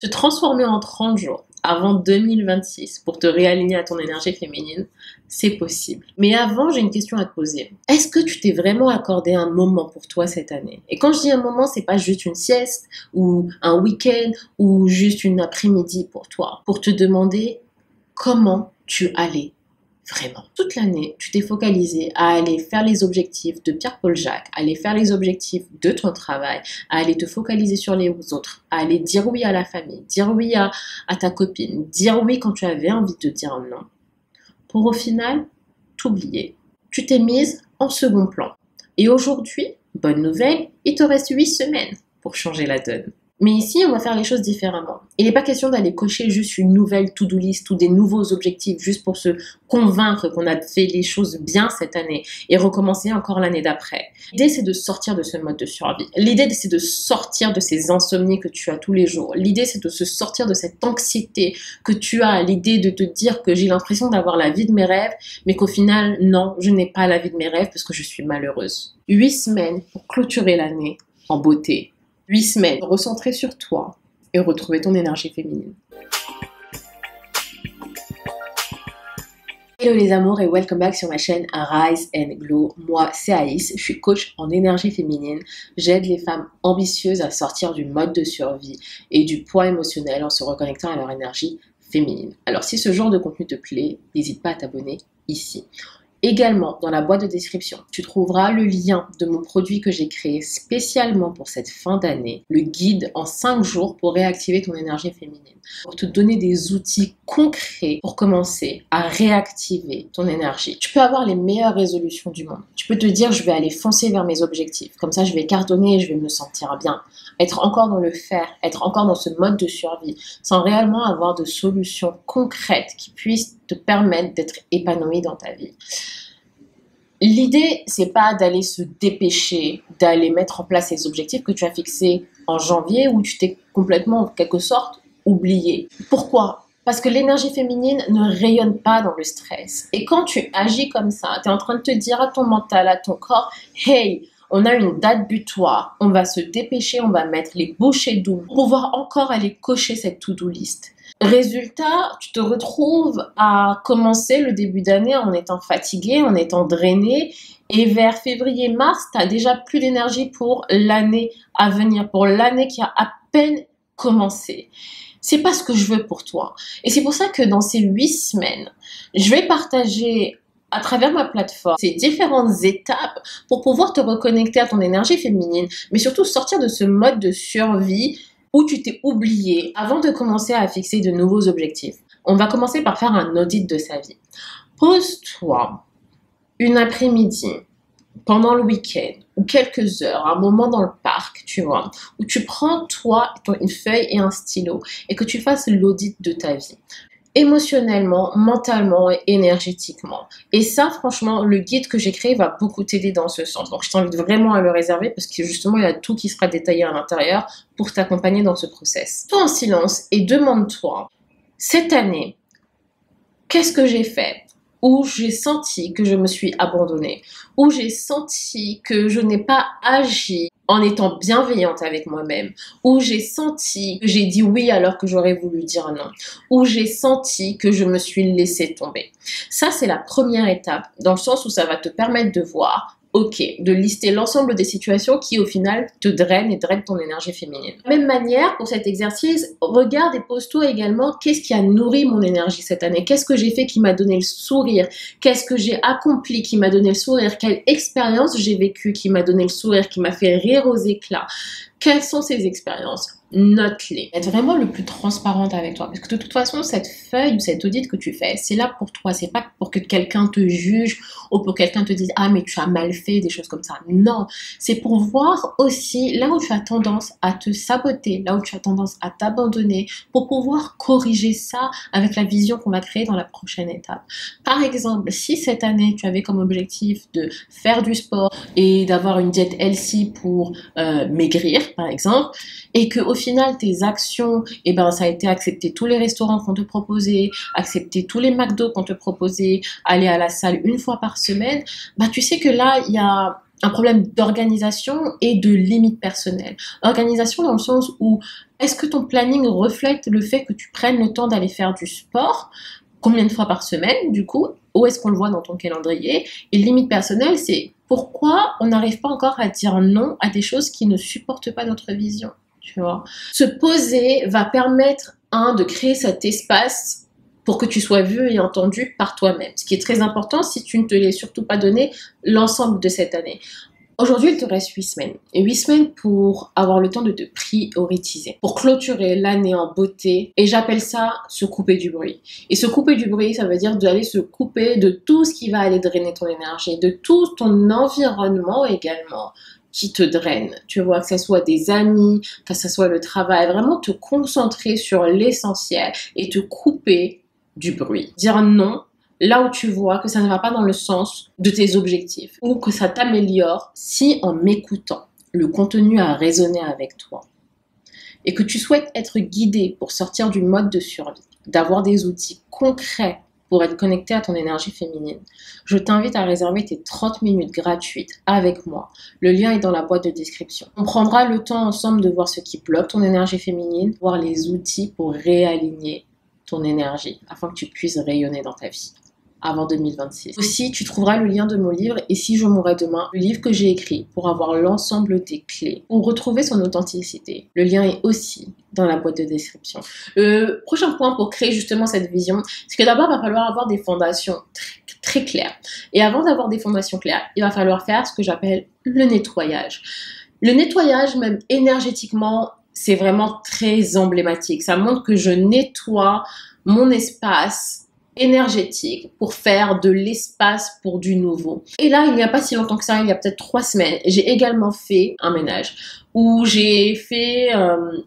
Te transformer en 30 jours avant 2026 pour te réaligner à ton énergie féminine, c'est possible. Mais avant, j'ai une question à te poser. Est-ce que tu t'es vraiment accordé un moment pour toi cette année? Et quand je dis un moment, c'est pas juste une sieste ou un week-end ou juste une après-midi pour toi, pour te demander comment tu allais vraiment. Toute l'année, tu t'es focalisé à aller faire les objectifs de Pierre-Paul Jacques, à aller faire les objectifs de ton travail, à aller te focaliser sur les autres, à aller dire oui à la famille, dire oui à ta copine, dire oui quand tu avais envie de dire non, pour au final t'oublier. Tu t'es mise en second plan. Et aujourd'hui, bonne nouvelle, il te reste 8 semaines pour changer la donne. Mais ici, on va faire les choses différemment. Il n'est pas question d'aller cocher juste une nouvelle to-do list ou des nouveaux objectifs juste pour se convaincre qu'on a fait les choses bien cette année et recommencer encore l'année d'après. L'idée, c'est de sortir de ce mode de survie. L'idée, c'est de sortir de ces insomnies que tu as tous les jours. L'idée, c'est de se sortir de cette anxiété que tu as. L'idée de te dire que j'ai l'impression d'avoir la vie de mes rêves, mais qu'au final, non, je n'ai pas la vie de mes rêves parce que je suis malheureuse. 8 semaines pour clôturer l'année en beauté. 8 semaines, recentrer sur toi et retrouver ton énergie féminine. Hello les amours et welcome back sur ma chaîne Rise and Glow. Moi c'est Aïs, je suis coach en énergie féminine. J'aide les femmes ambitieuses à sortir du mode de survie et du poids émotionnel en se reconnectant à leur énergie féminine. Alors si ce genre de contenu te plaît, n'hésite pas à t'abonner ici. Également, dans la boîte de description, tu trouveras le lien de mon produit que j'ai créé spécialement pour cette fin d'année, le guide en 5 jours pour réactiver ton énergie féminine, pour te donner des outils concrets pour commencer à réactiver ton énergie. Tu peux avoir les meilleures résolutions du monde. Tu peux te dire, je vais aller foncer vers mes objectifs. Comme ça, je vais cartonner et je vais me sentir bien. Être encore dans le faire, être encore dans ce mode de survie, sans réellement avoir de solutions concrètes qui puissent te permettre d'être épanoui dans ta vie. L'idée, c'est pas d'aller se dépêcher, d'aller mettre en place les objectifs que tu as fixés en janvier où tu t'es complètement, en quelque sorte, oublié. Pourquoi? Parce que l'énergie féminine ne rayonne pas dans le stress. Et quand tu agis comme ça, tu es en train de te dire à ton mental, à ton corps, hey, on a une date butoir, on va se dépêcher, on va mettre les bouchées doubles pour pouvoir encore aller cocher cette to-do list. Résultat, tu te retrouves à commencer le début d'année en étant fatigué, en étant drainé, et vers février-mars, tu n'as déjà plus d'énergie pour l'année à venir, pour l'année qui a à peine commencé. C'est pas ce que je veux pour toi. Et c'est pour ça que dans ces 8 semaines, je vais partager à travers ma plateforme ces différentes étapes pour pouvoir te reconnecter à ton énergie féminine, mais surtout sortir de ce mode de survie où tu t'es oublié avant de commencer à fixer de nouveaux objectifs. On va commencer par faire un audit de sa vie. Pose-toi une après-midi, pendant le week-end, ou quelques heures, un moment dans le parc, tu vois, où tu prends toi, une feuille et un stylo, et que tu fasses l'audit de ta vie. Émotionnellement, mentalement et énergétiquement. Et ça, franchement, le guide que j'ai créé va beaucoup t'aider dans ce sens. Donc, je t'invite vraiment à le réserver parce que justement, il y a tout qui sera détaillé à l'intérieur pour t'accompagner dans ce process. Toi en silence et demande-toi, cette année, qu'est-ce que j'ai fait? Où j'ai senti que je me suis abandonnée, où j'ai senti que je n'ai pas agi en étant bienveillante avec moi-même, où j'ai senti que j'ai dit oui alors que j'aurais voulu dire non, où j'ai senti que je me suis laissée tomber. Ça, c'est la première étape, dans le sens où ça va te permettre de voir, ok, de lister l'ensemble des situations qui, au final, te drainent et drainent ton énergie féminine. De la même manière, pour cet exercice, regarde et pose-toi également qu'est-ce qui a nourri mon énergie cette année? Qu'est-ce que j'ai fait qui m'a donné le sourire? Qu'est-ce que j'ai accompli qui m'a donné le sourire? Quelle expérience j'ai vécue qui m'a donné le sourire, qui m'a fait rire aux éclats? Quelles sont ces expériences? Note-les. Être vraiment le plus transparente avec toi. Parce que de toute façon, cette feuille ou cette audit que tu fais, c'est là pour toi. C'est pas pour que quelqu'un te juge ou pour que quelqu'un te dise « Ah, mais tu as mal fait », des choses comme ça. Non. C'est pour voir aussi là où tu as tendance à te saboter, là où tu as tendance à t'abandonner, pour pouvoir corriger ça avec la vision qu'on va créer dans la prochaine étape. Par exemple, si cette année, tu avais comme objectif de faire du sport et d'avoir une diète healthy pour maigrir, par exemple, et que au final tes actions, ça a été accepter tous les restaurants qu'on te proposait, accepter tous les McDo qu'on te proposait, aller à la salle une fois par semaine, tu sais que là il y a un problème d'organisation et de limite personnelle. Organisation dans le sens où est-ce que ton planning reflète le fait que tu prennes le temps d'aller faire du sport? Combien de fois par semaine, du coup? Où est-ce qu'on le voit dans ton calendrier? Et limite personnelle, c'est pourquoi on n'arrive pas encore à dire non à des choses qui ne supportent pas notre vision, tu vois? Se poser va permettre, de créer cet espace pour que tu sois vu et entendu par toi-même. Ce qui est très important si tu ne te l'es surtout pas donné l'ensemble de cette année. Aujourd'hui, il te reste 8 semaines. Et 8 semaines pour avoir le temps de te prioriser. Pour clôturer l'année en beauté. Et j'appelle ça se couper du bruit. Et se couper du bruit, ça veut dire d'aller se couper de tout ce qui va aller drainer ton énergie. De tout ton environnement également qui te draine. Tu vois, que ce soit des amis, que ce soit le travail. Vraiment te concentrer sur l'essentiel et te couper du bruit. Dire non là où tu vois que ça ne va pas dans le sens de tes objectifs ou que ça t'améliore si en m'écoutant, le contenu a résonné avec toi et que tu souhaites être guidé pour sortir du mode de survie, d'avoir des outils concrets pour être connecté à ton énergie féminine, je t'invite à réserver tes 30 minutes gratuites avec moi. Le lien est dans la boîte de description. On prendra le temps ensemble de voir ce qui bloque ton énergie féminine, voir les outils pour réaligner ton énergie afin que tu puisses rayonner dans ta vie avant 2026. Aussi, tu trouveras le lien de mon livre « Et si je mourais demain ?» le livre que j'ai écrit pour avoir l'ensemble des clés pour retrouver son authenticité. Le lien est aussi dans la boîte de description. Le prochain point pour créer justement cette vision, c'est que d'abord, il va falloir avoir des fondations très claires. Et avant d'avoir des fondations claires, il va falloir faire ce que j'appelle le nettoyage. Le nettoyage, même énergétiquement, c'est vraiment très emblématique. Ça montre que je nettoie mon espace énergétique pour faire de l'espace pour du nouveau. Et là, il n'y a pas si longtemps que ça, il y a peut-être 3 semaines, j'ai également fait un ménage où j'ai fait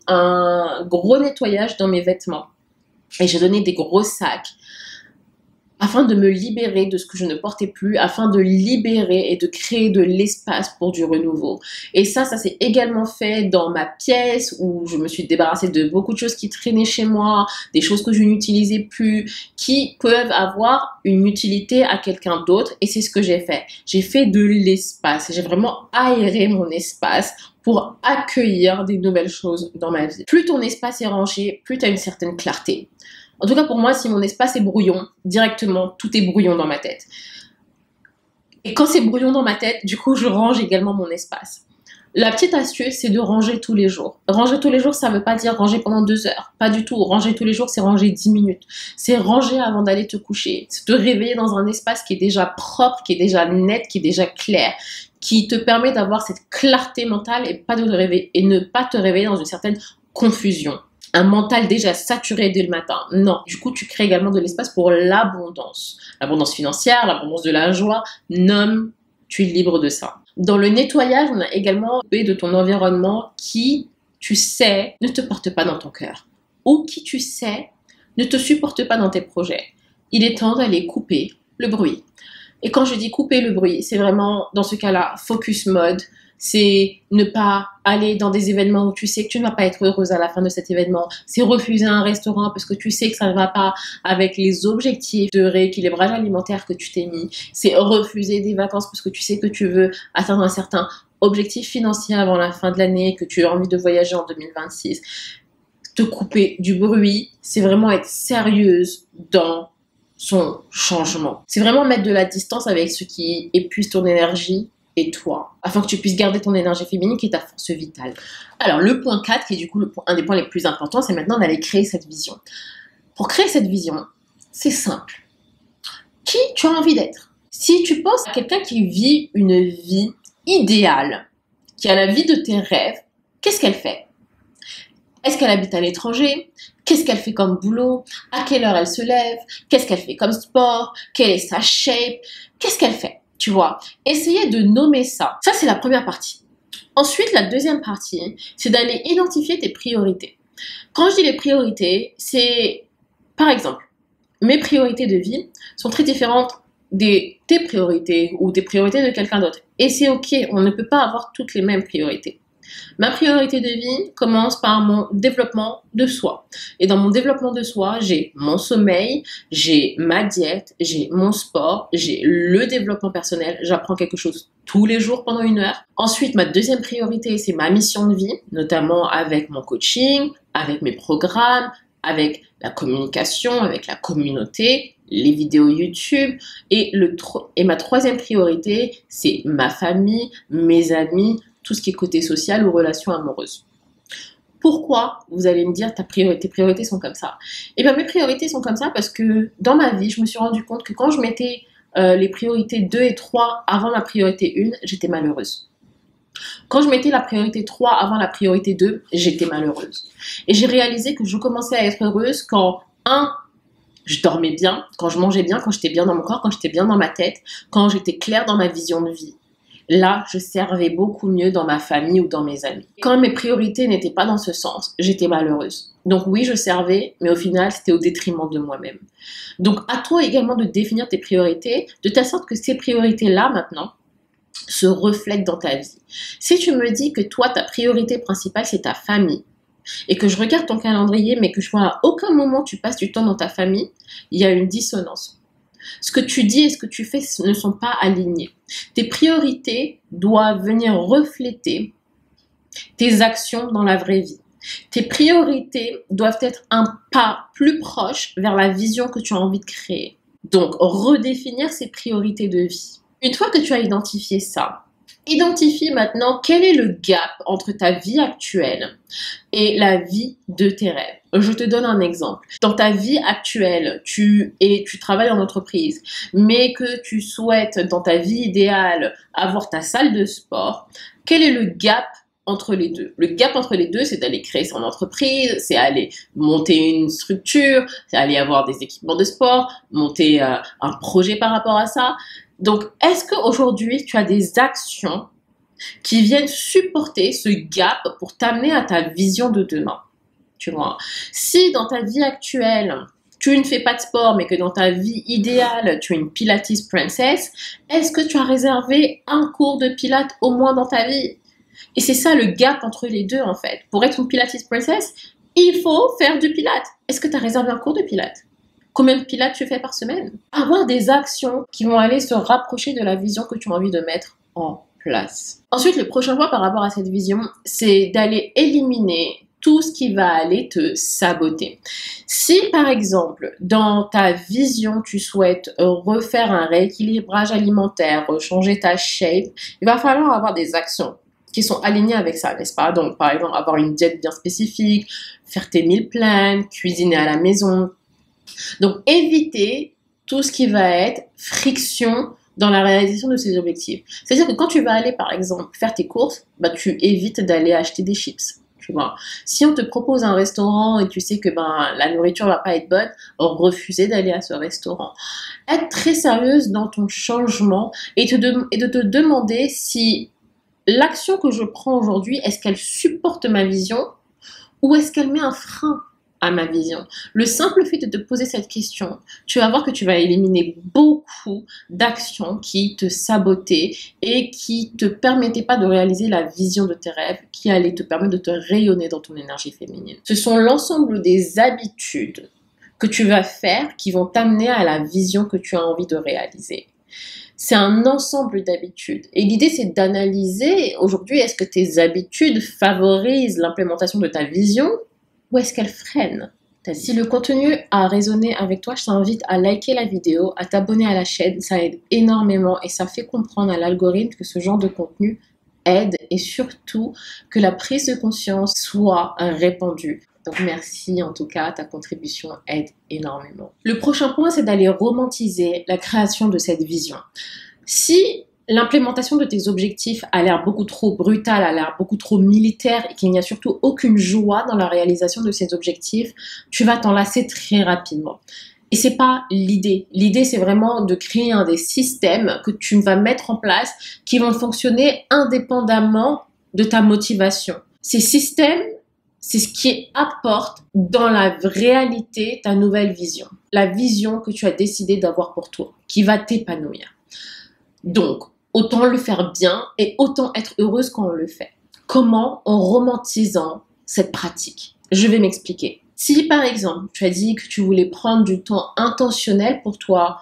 un gros nettoyage dans mes vêtements et j'ai donné des gros sacs afin de me libérer de ce que je ne portais plus, afin de libérer et de créer de l'espace pour du renouveau. Et ça s'est également fait dans ma pièce où je me suis débarrassée de beaucoup de choses qui traînaient chez moi, des choses que je n'utilisais plus, qui peuvent avoir une utilité à quelqu'un d'autre. Et c'est ce que j'ai fait. J'ai fait de l'espace. J'ai vraiment aéré mon espace pour accueillir des nouvelles choses dans ma vie. Plus ton espace est rangé, plus tu as une certaine clarté. En tout cas, pour moi, si mon espace est brouillon, directement, tout est brouillon dans ma tête. Et quand c'est brouillon dans ma tête, du coup, je range également mon espace. La petite astuce, c'est de ranger tous les jours. Ranger tous les jours, ça ne veut pas dire ranger pendant 2 heures. Pas du tout. Ranger tous les jours, c'est ranger 10 minutes. C'est ranger avant d'aller te coucher. C'est te réveiller dans un espace qui est déjà propre, qui est déjà net, qui est déjà clair, qui te permet d'avoir cette clarté mentale et ne pas te réveiller dans une certaine confusion. Un mental déjà saturé dès le matin. Non. Du coup, tu crées également de l'espace pour l'abondance. L'abondance financière, l'abondance de la joie. Nomme, tu es libre de ça. Dans le nettoyage, on a également de ton environnement qui, tu sais, ne te porte pas dans ton cœur. Ou qui, tu sais, ne te supporte pas dans tes projets. Il est temps d'aller couper le bruit. Et quand je dis couper le bruit, c'est vraiment, dans ce cas-là, focus mode. C'est ne pas aller dans des événements où tu sais que tu ne vas pas être heureuse à la fin de cet événement. C'est refuser un restaurant parce que tu sais que ça ne va pas avec les objectifs de rééquilibrage alimentaire que tu t'es mis. C'est refuser des vacances parce que tu sais que tu veux atteindre un certain objectif financier avant la fin de l'année, que tu as envie de voyager en 2026. Te couper du bruit, c'est vraiment être sérieuse dans son changement. C'est vraiment mettre de la distance avec ce qui épuise ton énergie et toi, afin que tu puisses garder ton énergie féminine qui est ta force vitale. Alors, le point 4, qui est du coup un des points les plus importants, c'est maintenant d'aller créer cette vision. Pour créer cette vision, c'est simple. Qui tu as envie d'être? Si tu penses à quelqu'un qui vit une vie idéale, qui a la vie de tes rêves, qu'est-ce qu'elle fait? Est-ce qu'elle habite à l'étranger? Qu'est-ce qu'elle fait comme boulot? À quelle heure elle se lève? Qu'est-ce qu'elle fait comme sport? Quelle est sa shape? Qu'est-ce qu'elle fait? Tu vois, essayez de nommer ça. Ça, c'est la première partie. Ensuite, la deuxième partie, c'est d'aller identifier tes priorités. Quand je dis les priorités, c'est, par exemple, mes priorités de vie sont très différentes de tes priorités ou des priorités de quelqu'un d'autre. Et c'est OK, on ne peut pas avoir toutes les mêmes priorités. Ma priorité de vie commence par mon développement de soi. Et dans mon développement de soi, j'ai mon sommeil, j'ai ma diète, j'ai mon sport, j'ai le développement personnel. J'apprends quelque chose tous les jours pendant 1 heure. Ensuite, ma deuxième priorité, c'est ma mission de vie, notamment avec mon coaching, avec mes programmes, avec la communication, avec la communauté, les vidéos YouTube. Et ma troisième priorité, c'est ma famille, mes amis, tout ce qui est côté social ou relations amoureuses. Pourquoi, vous allez me dire, tes priorités sont comme ça? Eh bien, mes priorités sont comme ça parce que dans ma vie, je me suis rendu compte que quand je mettais les priorités 2 et 3 avant la priorité 1, j'étais malheureuse. Quand je mettais la priorité 3 avant la priorité 2, j'étais malheureuse. Et j'ai réalisé que je commençais à être heureuse quand, je dormais bien, quand je mangeais bien, quand j'étais bien dans mon corps, quand j'étais bien dans ma tête, quand j'étais claire dans ma vision de vie. Là, je servais beaucoup mieux dans ma famille ou dans mes amis. Quand mes priorités n'étaient pas dans ce sens, j'étais malheureuse. Donc oui, je servais, mais au final, c'était au détriment de moi-même. Donc à toi également de définir tes priorités, de telle sorte que ces priorités-là, maintenant, se reflètent dans ta vie. Si tu me dis que toi, ta priorité principale, c'est ta famille, et que je regarde ton calendrier, mais que je vois à aucun moment tu passes du temps dans ta famille, il y a une dissonance. Ce que tu dis et ce que tu fais ne sont pas alignés. Tes priorités doivent venir refléter tes actions dans la vraie vie. Tes priorités doivent être un pas plus proche vers la vision que tu as envie de créer. Donc, redéfinir ces priorités de vie. Une fois que tu as identifié ça, identifie maintenant quel est le gap entre ta vie actuelle et la vie de tes rêves. Je te donne un exemple. Dans ta vie actuelle, tu travailles en entreprise, mais que tu souhaites, dans ta vie idéale, avoir ta salle de sport. Quel est le gap entre les deux? Le gap entre les deux, c'est d'aller créer son entreprise, c'est aller monter une structure, c'est aller avoir des équipements de sport, monter un projet par rapport à ça. Donc, est-ce qu'aujourd'hui, tu as des actions qui viennent supporter ce gap pour t'amener à ta vision de demain? Tu vois, si dans ta vie actuelle, tu ne fais pas de sport, mais que dans ta vie idéale, tu es une Pilates princess, est-ce que tu as réservé un cours de Pilates au moins dans ta vie? Et c'est ça le gap entre les deux, en fait. Pour être une Pilates princess, il faut faire du Pilates. Est-ce que tu as réservé un cours de Pilates? Combien de Pilates tu fais par semaine? Avoir des actions qui vont aller se rapprocher de la vision que tu as envie de mettre en place. Ensuite, le prochain point par rapport à cette vision, c'est d'aller éliminer tout ce qui va aller te saboter. Si, par exemple, dans ta vision, tu souhaites refaire un rééquilibrage alimentaire, changer ta shape, il va falloir avoir des actions qui sont alignées avec ça, n'est-ce pas? Donc, par exemple, avoir une diète bien spécifique, faire tes meal plans, cuisiner à la maison. Donc, éviter tout ce qui va être friction dans la réalisation de ces objectifs. C'est-à-dire que quand tu vas aller, par exemple, faire tes courses, tu évites d'aller acheter des chips. Tu vois. Si on te propose un restaurant et tu sais que la nourriture va pas être bonne, refuser d'aller à ce restaurant. Être très sérieuse dans ton changement et de te demander si l'action que je prends aujourd'hui, est-ce qu'elle supporte ma vision ou est-ce qu'elle met un frein à ma vision? Le simple fait de te poser cette question, tu vas voir que tu vas éliminer beaucoup d'actions qui te sabotaient et qui te permettaient pas de réaliser la vision de tes rêves, qui allaient te permettre de te rayonner dans ton énergie féminine. Ce sont l'ensemble des habitudes que tu vas faire qui vont t'amener à la vision que tu as envie de réaliser. C'est un ensemble d'habitudes. Et l'idée, c'est d'analyser aujourd'hui, est-ce que tes habitudes favorisent l'implémentation de ta vision ou est-ce qu'elle freine? Si le contenu a résonné avec toi, je t'invite à liker la vidéo, à t'abonner à la chaîne. Ça aide énormément et ça fait comprendre à l'algorithme que ce genre de contenu aide et surtout que la prise de conscience soit répandue. Donc merci en tout cas, ta contribution aide énormément. Le prochain point, c'est d'aller romantiser la création de cette vision. Si l'implémentation de tes objectifs a l'air beaucoup trop brutale, a l'air beaucoup trop militaire et qu'il n'y a surtout aucune joie dans la réalisation de ces objectifs, tu vas t'en lasser très rapidement. Et c'est pas l'idée. L'idée, c'est vraiment de créer des systèmes que tu vas mettre en place qui vont fonctionner indépendamment de ta motivation. Ces systèmes, c'est ce qui apporte dans la réalité ta nouvelle vision. La vision que tu as décidé d'avoir pour toi, qui va t'épanouir. Donc, autant le faire bien et autant être heureuse quand on le fait. Comment? En romantisant cette pratique. Je vais m'expliquer. Si par exemple, tu as dit que tu voulais prendre du temps intentionnel pour toi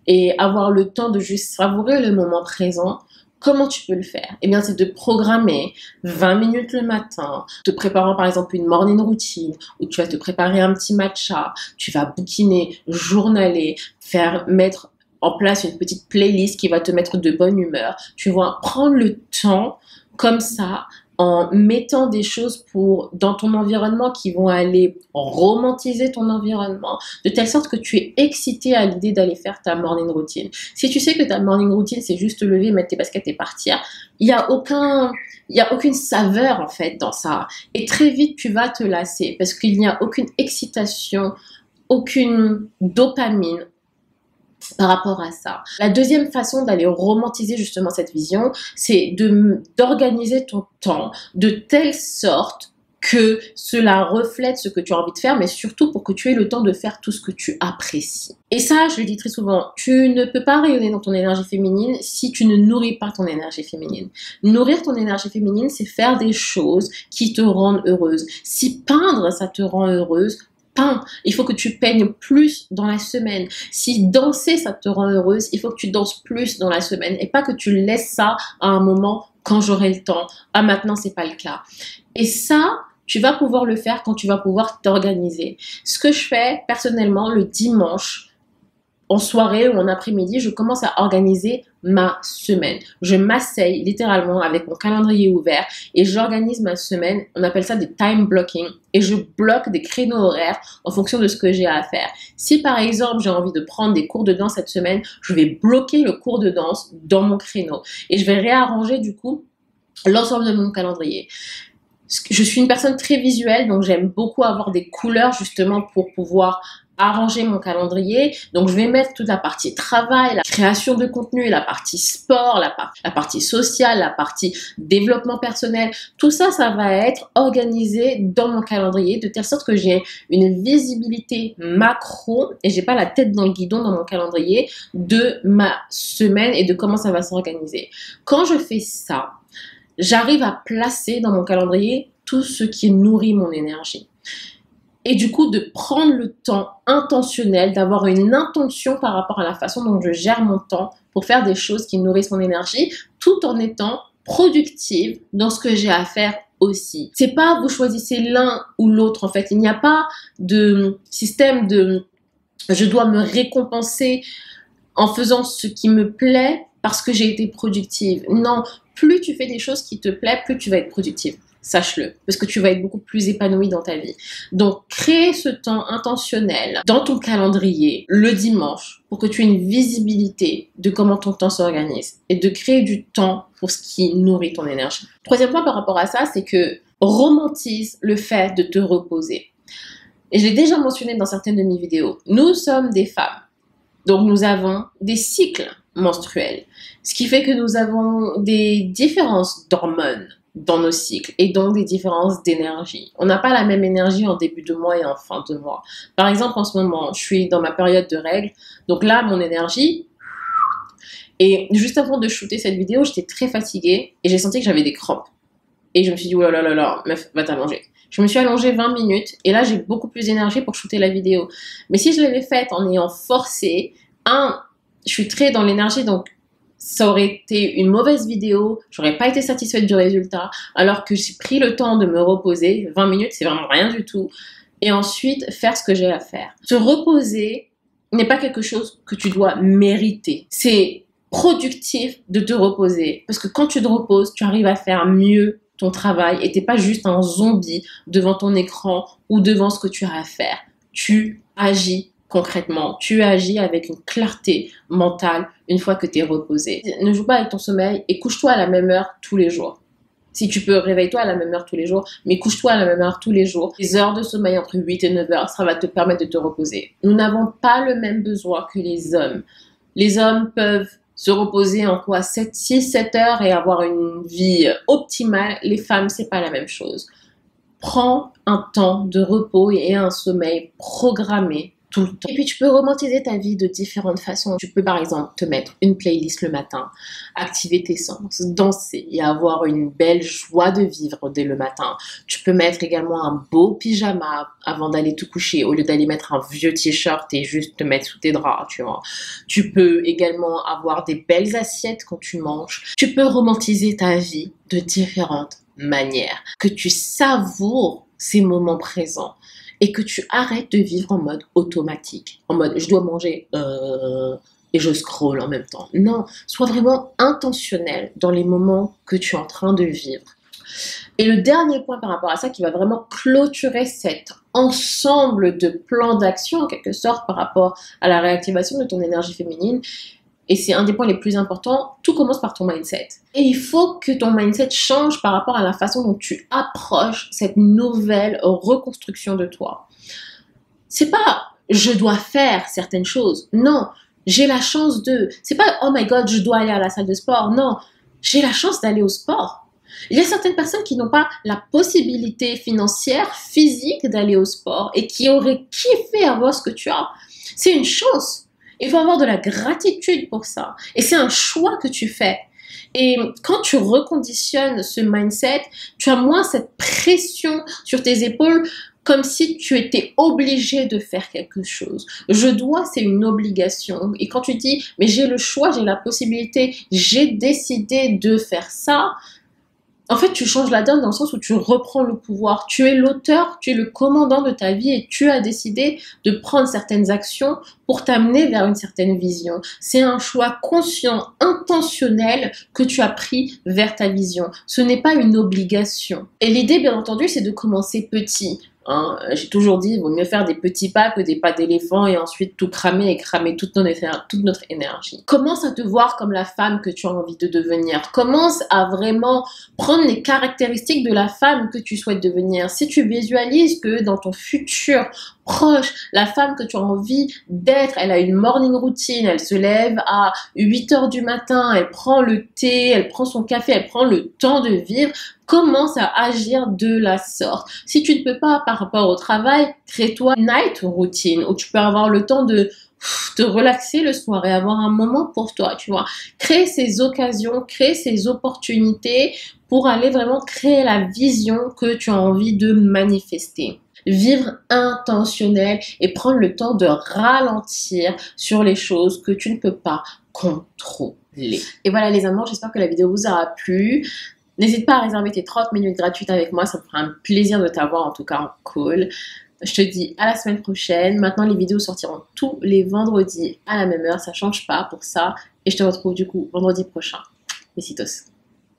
et avoir le temps de juste savourer le moment présent, comment tu peux le faire? Eh bien, c'est de programmer 20 minutes le matin, te préparant par exemple une morning routine, où tu vas te préparer un petit matcha, tu vas bouquiner, journaler, mettre en place une petite playlist qui va te mettre de bonne humeur. Tu vas prendre le temps comme ça, en mettant des choses dans ton environnement qui vont aller romantiser ton environnement, de telle sorte que tu es excité à l'idée d'aller faire ta morning routine. Si tu sais que ta morning routine, c'est juste te lever, mettre tes baskets et partir, il y a aucune saveur en fait dans ça. Et très vite, tu vas te lasser parce qu'il n'y a aucune excitation, aucune dopamine par rapport à ça. La deuxième façon d'aller romantiser justement cette vision, c'est d'organiser ton temps de telle sorte que cela reflète ce que tu as envie de faire, mais surtout pour que tu aies le temps de faire tout ce que tu apprécies. Et ça, je le dis très souvent, tu ne peux pas rayonner dans ton énergie féminine si tu ne nourris pas ton énergie féminine. Nourrir ton énergie féminine, c'est faire des choses qui te rendent heureuse. Si peindre, ça te rend heureuse, peins. Il faut que tu peignes plus dans la semaine. Si danser, ça te rend heureuse, il faut que tu danses plus dans la semaine et pas que tu laisses ça à un moment quand j'aurai le temps. Ah, maintenant, c'est pas le cas. Et ça, tu vas pouvoir le faire quand tu vas pouvoir t'organiser. Ce que je fais personnellement le dimanche, en soirée ou en après-midi, je commence à organiser ma semaine. Je m'asseye littéralement avec mon calendrier ouvert et j'organise ma semaine. On appelle ça des time blocking et je bloque des créneaux horaires en fonction de ce que j'ai à faire. Si par exemple j'ai envie de prendre des cours de danse cette semaine, je vais bloquer le cours de danse dans mon créneau et je vais réarranger du coup l'ensemble de mon calendrier. Je suis une personne très visuelle, donc j'aime beaucoup avoir des couleurs justement pour pouvoir arranger mon calendrier. Donc je vais mettre toute la partie travail, la création de contenu, la partie sport, la partie sociale, la partie développement personnel. Tout ça, ça va être organisé dans mon calendrier de telle sorte que j'ai une visibilité macro et j'ai pas la tête dans le guidon dans mon calendrier de ma semaine et de comment ça va s'organiser. Quand je fais ça, j'arrive à placer dans mon calendrier tout ce qui nourrit mon énergie. Et du coup, de prendre le temps intentionnel, d'avoir une intention par rapport à la façon dont je gère mon temps pour faire des choses qui nourrissent mon énergie, tout en étant productive dans ce que j'ai à faire aussi. C'est pas vous choisissez l'un ou l'autre en fait. Il n'y a pas de système de je dois me récompenser en faisant ce qui me plaît parce que j'ai été productive. Non, plus tu fais des choses qui te plaisent, plus tu vas être productive. Sache-le, parce que tu vas être beaucoup plus épanoui dans ta vie. Donc, crée ce temps intentionnel dans ton calendrier le dimanche pour que tu aies une visibilité de comment ton temps s'organise et de créer du temps pour ce qui nourrit ton énergie. Troisième point par rapport à ça, c'est que romantise le fait de te reposer. Et je l'ai déjà mentionné dans certaines de mes vidéos. Nous sommes des femmes. Donc, nous avons des cycles menstruels. Ce qui fait que nous avons des différences d'hormones dans nos cycles et donc des différences d'énergie. On n'a pas la même énergie en début de mois et en fin de mois. Par exemple, en ce moment, je suis dans ma période de règles. Donc là, mon énergie... Et juste avant de shooter cette vidéo, j'étais très fatiguée et j'ai senti que j'avais des crampes. Et je me suis dit, oh là là là là, meuf, va t'allonger. Je me suis allongée 20 minutes et là, j'ai beaucoup plus d'énergie pour shooter la vidéo. Mais si je l'avais faite en ayant forcé, je suis très dans l'énergie, donc ça aurait été une mauvaise vidéo, j'aurais pas été satisfaite du résultat, alors que j'ai pris le temps de me reposer, 20 minutes, c'est vraiment rien du tout, et ensuite faire ce que j'ai à faire. Se reposer n'est pas quelque chose que tu dois mériter. C'est productif de te reposer, parce que quand tu te reposes, tu arrives à faire mieux ton travail et t'es pas juste un zombie devant ton écran ou devant ce que tu as à faire. Tu agis concrètement, tu agis avec une clarté mentale une fois que tu es reposé. Ne joue pas avec ton sommeil et couche-toi à la même heure tous les jours. Si tu peux, réveille-toi à la même heure tous les jours, mais couche-toi à la même heure tous les jours. Les heures de sommeil entre 8 et 9 heures, ça va te permettre de te reposer. Nous n'avons pas le même besoin que les hommes. Les hommes peuvent se reposer en quoi 6-7 heures et avoir une vie optimale. Les femmes, c'est pas la même chose. Prends un temps de repos et un sommeil programmé tout le temps. Et puis tu peux romantiser ta vie de différentes façons. Tu peux par exemple te mettre une playlist le matin, activer tes sens, danser et avoir une belle joie de vivre dès le matin. Tu peux mettre également un beau pyjama avant d'aller te coucher au lieu d'aller mettre un vieux t-shirt et juste te mettre sous tes draps, tu vois. Tu peux également avoir des belles assiettes quand tu manges. Tu peux romantiser ta vie de différentes manières. Que tu savoures ces moments présents. Et que tu arrêtes de vivre en mode automatique, en mode je dois manger et je scrolle en même temps. Non, sois vraiment intentionnel dans les moments que tu es en train de vivre. Et le dernier point par rapport à ça qui va vraiment clôturer cet ensemble de plans d'action en quelque sorte par rapport à la réactivation de ton énergie féminine, et c'est un des points les plus importants, tout commence par ton mindset. Et il faut que ton mindset change par rapport à la façon dont tu approches cette nouvelle reconstruction de toi. C'est pas je dois faire certaines choses. Non, j'ai la chance de. C'est pas oh my god, je dois aller à la salle de sport. Non, j'ai la chance d'aller au sport. Il y a certaines personnes qui n'ont pas la possibilité financière, physique d'aller au sport et qui auraient kiffé avoir ce que tu as. C'est une chance. Il faut avoir de la gratitude pour ça. Et c'est un choix que tu fais. Et quand tu reconditionnes ce mindset, tu as moins cette pression sur tes épaules comme si tu étais obligé de faire quelque chose. Je dois, c'est une obligation. Et quand tu dis, mais j'ai le choix, j'ai la possibilité, j'ai décidé de faire ça, en fait, tu changes la donne dans le sens où tu reprends le pouvoir. Tu es l'auteur, tu es le commandant de ta vie et tu as décidé de prendre certaines actions pour t'amener vers une certaine vision. C'est un choix conscient, intentionnel que tu as pris vers ta vision. Ce n'est pas une obligation. Et l'idée, bien entendu, c'est de commencer petit. Hein, j'ai toujours dit, il vaut mieux faire des petits pas que des pas d'éléphant et ensuite tout cramer et cramer toute notre énergie. Commence à te voir comme la femme que tu as envie de devenir. Commence à vraiment prendre les caractéristiques de la femme que tu souhaites devenir. Si tu visualises que dans ton futur proche, la femme que tu as envie d'être, elle a une morning routine, elle se lève à 8 heures du matin, elle prend le thé, elle prend son café, elle prend le temps de vivre, commence à agir de la sorte. Si tu ne peux pas par rapport au travail, crée-toi une night routine où tu peux avoir le temps de te relaxer le soir et avoir un moment pour toi, tu vois. Crée ces occasions, crée ces opportunités pour aller vraiment créer la vision que tu as envie de manifester. Vivre intentionnel et prendre le temps de ralentir sur les choses que tu ne peux pas contrôler. Et voilà les amours, j'espère que la vidéo vous aura plu. N'hésite pas à réserver tes 30 minutes gratuites avec moi, ça me fera un plaisir de t'avoir en tout cas en call. Je te dis à la semaine prochaine. Maintenant, les vidéos sortiront tous les vendredis à la même heure, ça change pas pour ça. Et je te retrouve du coup vendredi prochain. Besitos.